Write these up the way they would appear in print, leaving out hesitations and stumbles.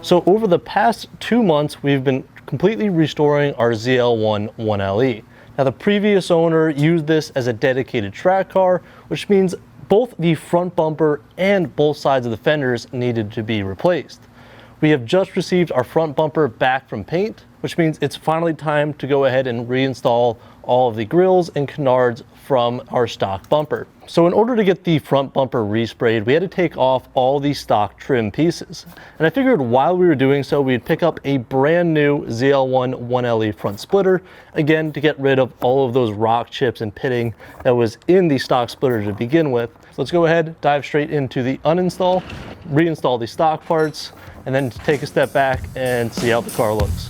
So over the past 2 months, we've been completely restoring our ZL1 1LE. Now the previous owner used this as a dedicated track car, which means both the front bumper and both sides of the fenders needed to be replaced. We have just received our front bumper back from paint, which means it's finally time to go ahead and reinstall all of the grills and canards from our stock bumper. So in order to get the front bumper resprayed, we had to take off all the stock trim pieces. And I figured while we were doing so, we'd pick up a brand new ZL1 1LE front splitter, again, to get rid of all of those rock chips and pitting that was in the stock splitter to begin with. So let's go ahead, dive straight into the uninstall, reinstall the stock parts, and then take a step back and see how the car looks.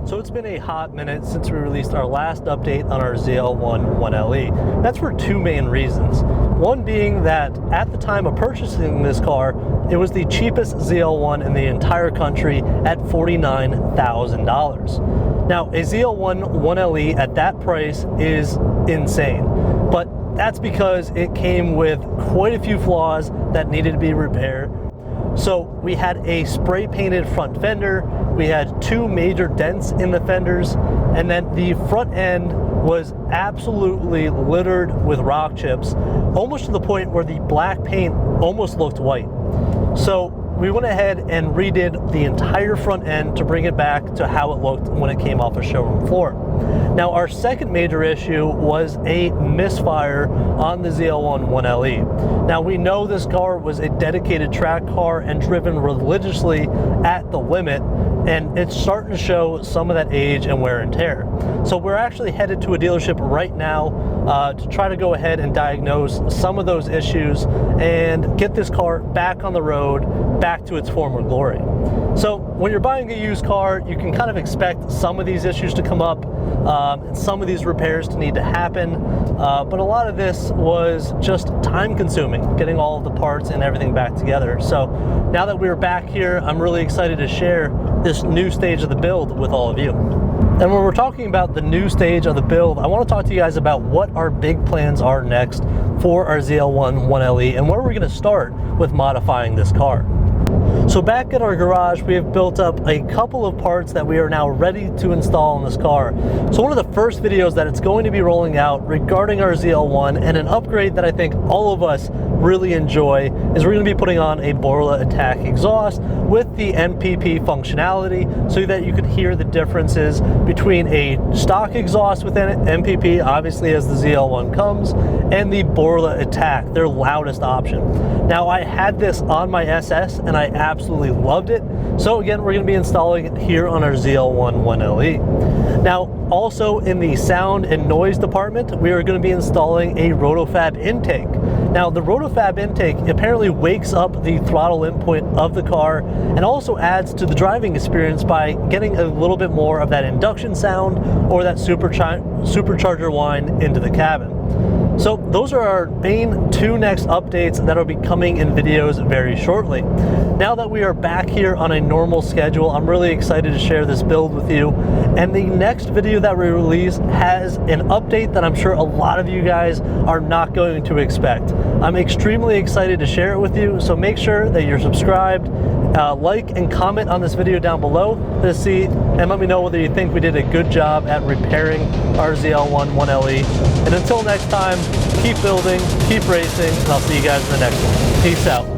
So it's been a hot minute since we released our last update on our ZL1 1LE. That's for two main reasons. One being that at the time of purchasing this car, it was the cheapest ZL1 in the entire country at $49,000. Now, a ZL1 1LE at that price is insane, but that's because it came with quite a few flaws that needed to be repaired. So we had a spray painted front fender, we had two major dents in the fenders, and then the front end was absolutely littered with rock chips, almost to the point where the black paint almost looked white. So we went ahead and redid the entire front end to bring it back to how it looked when it came off a showroom floor. Now, our second major issue was a misfire on the ZL1 1LE. Now, we know this car was a dedicated track car and driven religiously at the limit, and it's starting to show some of that age and wear and tear. So we're actually headed to a dealership right now to try to go ahead and diagnose some of those issues and get this car back on the road, back to its former glory. So when you're buying a used car, you can kind of expect some of these issues to come up, some of these repairs to need to happen, but a lot of this was just time consuming, getting all of the parts and everything back together. So now that we're back here, I'm really excited to share this new stage of the build with all of you. And when we're talking about the new stage of the build, I want to talk to you guys about what our big plans are next for our ZL1 1LE and where we're going to start with modifying this car. So back at our garage, we have built up a couple of parts that we are now ready to install in this car. So one of the first videos that it's going to be rolling out regarding our ZL1 and an upgrade that I think all of us really enjoy is we're going to be putting on a Borla Attack exhaust with the MPP functionality so that you can hear the differences between a stock exhaust with an MPP, obviously as the ZL1 comes, and the Borla Attack, their loudest option. Now I had this on my SS and I absolutely loved it. So again, we're going to be installing it here on our ZL1 1LE. Now also in the sound and noise department, we are going to be installing a Rotofab intake. Now the Rotofab intake apparently wakes up the throttle input of the car and also adds to the driving experience by getting a little bit more of that induction sound or that supercharger whine into the cabin. So those are our main two next updates that will be coming in videos very shortly. Now that we are back here on a normal schedule, I'm really excited to share this build with you. And the next video that we release has an update that I'm sure a lot of you guys are not going to expect. I'm extremely excited to share it with you, so make sure that you're subscribed, like and comment on this video down below to see and let me know whether you think we did a good job at repairing our ZL1 1LE. And until next time, keep building, keep racing, and I'll see you guys in the next one. Peace out.